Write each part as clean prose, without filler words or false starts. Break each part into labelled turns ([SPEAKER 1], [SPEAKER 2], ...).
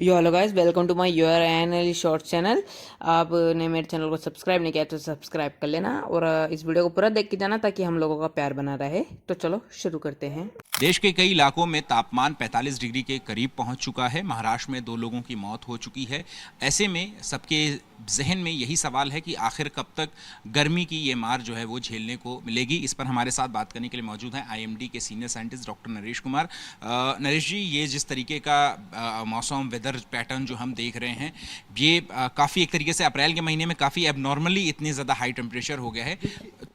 [SPEAKER 1] Yo hello guys, welcome to my यूर एनल short channel. आपने मेरे चैनल को सब्सक्राइब नहीं किया तो सब्सक्राइब कर लेना और इस वीडियो को पूरा देख के जाना ताकि हम लोगों का प्यार बना रहे। तो चलो शुरू करते हैं।
[SPEAKER 2] देश के कई इलाकों में तापमान 45 डिग्री के करीब पहुंच चुका है। महाराष्ट्र में 2 लोगों की मौत हो चुकी है। ऐसे में सबके जहन में यही सवाल है कि आखिर कब तक गर्मी की ये मार जो है वो झेलने को मिलेगी। इस पर हमारे साथ बात करने के लिए मौजूद हैं आईएमडी के senior scientist doctor Naresh Kumar. Naresh ji, ये जिस तरीके का मौसम वेदर पैटर्न जो हम देख रहे हैं, ये काफ़ी एक तरीके से अप्रैल के महीने में काफ़ी एबनॉर्मली इतनी ज़्यादा हाई टेम्परेचर हो गया है।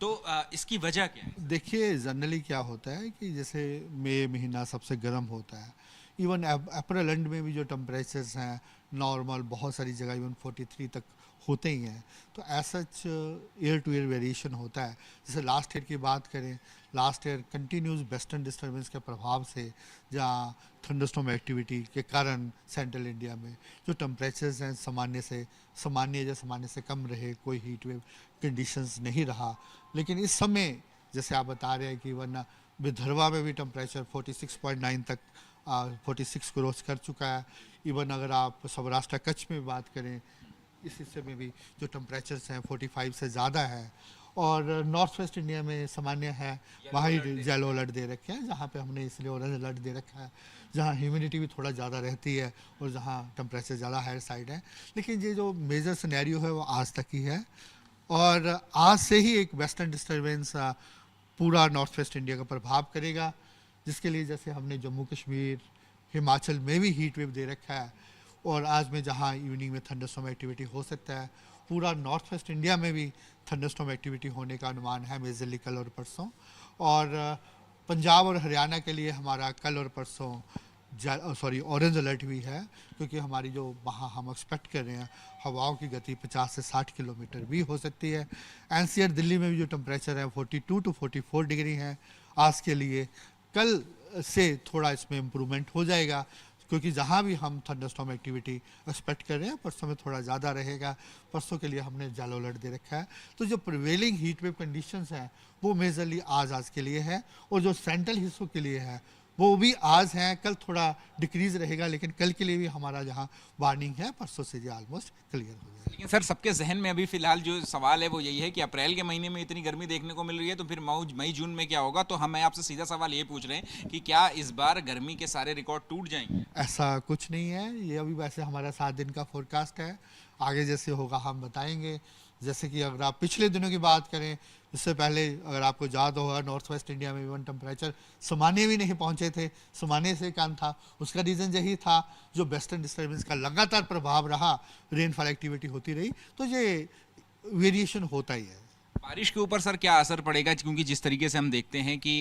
[SPEAKER 2] तो इसकी वजह क्या है?
[SPEAKER 3] देखिए जनरली क्या होता है कि जैसे मई महीना सबसे गर्म होता है। इवन अप्रैल एंड में भी जो टेम्परेचर्स हैं नॉर्मल बहुत सारी जगह इवन 43 तक होते ही हैं। तो ऐसा ईयर टू ईयर वेरिएशन होता है। जैसे लास्ट ईयर की बात करें, last year continuous western disturbance के प्रभाव से जहाँ थंडरस्टॉर्म एक्टिविटी के कारण सेंट्रल इंडिया में जो टेम्परेचर्स हैं सामान्य से कम रहे, कोई हीट वेव कंडीशंस नहीं रहा। लेकिन इस समय जैसे आप बता रहे हैं कि वरना विदर्भा में भी टेम्परेचर 46.9 तक 46 क्रॉस कर चुका है। इवन अगर आप सौराष्ट्र कच्छ में बात करें, इस हिस्से में भी जो टेम्परेचर्स हैं 45 से ज़्यादा है। और नॉर्थ वेस्ट इंडिया में सामान्य है, वहाँ ही येलो अलर्ट दे रखे हैं, जहाँ पे हमने इसलिए ऑरेंज अलर्ट दे रखा है, जहाँ ह्यूमिडिटी भी थोड़ा ज़्यादा रहती है और जहाँ टेम्परेचर ज़्यादा हायर साइड है। लेकिन ये जो मेजर सिनेरियो है वो आज तक ही है। और आज से ही एक वेस्टर्न डिस्टर्बेंस पूरा नॉर्थ वेस्ट इंडिया का प्रभाव करेगा, जिसके लिए जैसे हमने जम्मू कश्मीर हिमाचल में भी हीट वेव दे रखा है। और आज में जहाँ इवनिंग में थंडरस्टॉर्म एक्टिविटी हो सकता है, पूरा नॉर्थ वेस्ट इंडिया में भी थंडरस्टॉर्म एक्टिविटी होने का अनुमान है मेजरली कल और परसों। और पंजाब और हरियाणा के लिए हमारा कल और परसों ऑरेंज अलर्ट भी है, क्योंकि हमारी जो वहाँ हम एक्सपेक्ट कर रहे हैं हवाओं की गति 50 से 60 किलोमीटर भी हो सकती है। एनसीआर दिल्ली में भी जो टेम्परेचर है 42 टू 44 डिग्री है आज के लिए। कल से थोड़ा इसमें इम्प्रूवमेंट हो जाएगा, क्योंकि जहाँ भी हम थंडरस्टॉर्म एक्टिविटी एक्सपेक्ट कर रहे हैं परसों में थोड़ा ज़्यादा रहेगा। परसों के लिए हमने येलो अलर्ट दे रखा है। तो जो प्रिवेलिंग हीट वेव कंडीशंस हैं वो मेजरली आज के लिए है, और जो सेंट्रल हिस्सों के लिए है वो भी आज हैं। कल थोड़ा डिक्रीज रहेगा, लेकिन कल के लिए भी हमारा जहाँ वार्निंग है परसों से ये ऑलमोस्ट क्लियर हो जाएगा।
[SPEAKER 2] लेकिन सर, सबके जहन में अभी फिलहाल जो सवाल है वो यही है कि अप्रैल के महीने में इतनी गर्मी देखने को मिल रही है, तो फिर मई जून में क्या होगा? तो हम आपसे सीधा सवाल ये पूछ रहे हैं कि क्या इस बार गर्मी के सारे रिकॉर्ड टूट जाएंगे?
[SPEAKER 3] ऐसा कुछ नहीं है, ये अभी वैसे हमारा 7 दिन का फोरकास्ट है। आगे जैसे होगा हम बताएंगे। जैसे कि अगर आप पिछले दिनों की बात करें, इससे पहले अगर आपको याद होगा नॉर्थ वेस्ट इंडिया में इवन टेम्परेचर सामान्य भी नहीं पहुंचे थे, सामान्य से कम था। उसका रीज़न यही था जो वेस्टर्न डिस्टर्बेंस का लगातार प्रभाव रहा, रेनफॉल एक्टिविटी होती रही, तो ये वेरिएशन होता ही है।
[SPEAKER 2] बारिश के ऊपर सर क्या असर पड़ेगा? क्योंकि जिस तरीके से हम देखते हैं कि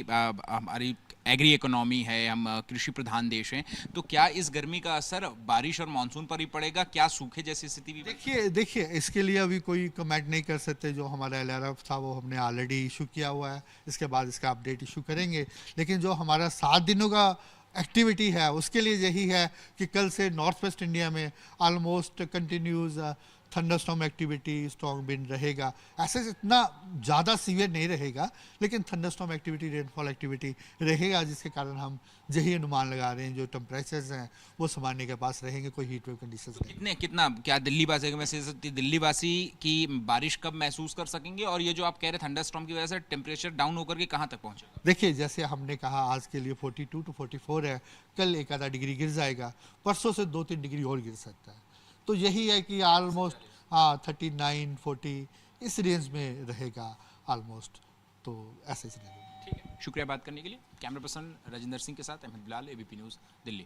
[SPEAKER 2] हमारी एग्री इकोनॉमी है, हम कृषि प्रधान देश हैं, तो क्या इस गर्मी का असर बारिश और मानसून पर ही पड़ेगा? क्या सूखे जैसी स्थिति भी?
[SPEAKER 3] देखिए इसके लिए अभी कोई कमेंट नहीं कर सकते। जो हमारा एलआरएफ था वो हमने ऑलरेडी इशू किया हुआ है, इसके बाद इसका अपडेट इशू करेंगे। लेकिन जो हमारा 7 दिनों का एक्टिविटी है उसके लिए यही है कि कल से नॉर्थ वेस्ट इंडिया में almost continues thunderstorm activity, strong wind रहेगा। ऐसे इतना ज़्यादा सीवियर नहीं रहेगा, लेकिन थंडरस्टॉर्म एक्टिविटी, रेनफॉल एक्टिविटी रहेगा, जिसके कारण हम यही अनुमान लगा रहे हैं जो टेम्परेचर्स हैं वो सामान्य के पास रहेंगे, कोई हीट वेव कंडीशंस नहीं।
[SPEAKER 2] कितना क्या दिल्ली वासी में से दिल्ली वासी की बारिश कब महसूस कर सकेंगे? और ये जो आप कह रहे थंडरस्टॉर्म की वजह से टेम्परेचर डाउन होकर के कहाँ तक पहुँचेगा?
[SPEAKER 3] देखिए जैसे हमने कहा आज के लिए 42 टू 44 है, कल एक आधा डिग्री गिर जाएगा, परसों से 2-3 डिग्री और गिर सकता है। तो यही है कि ऑलमोस्ट 39-40 इस रेंज में रहेगा ऑलमोस्ट। तो ऐसे ही रहेगा।
[SPEAKER 2] ठीक है, शुक्रिया बात करने के लिए। कैमरा पर्सन राजेंद्र सिंह के साथ अहमद बिलाल, एबीपी न्यूज़, दिल्ली।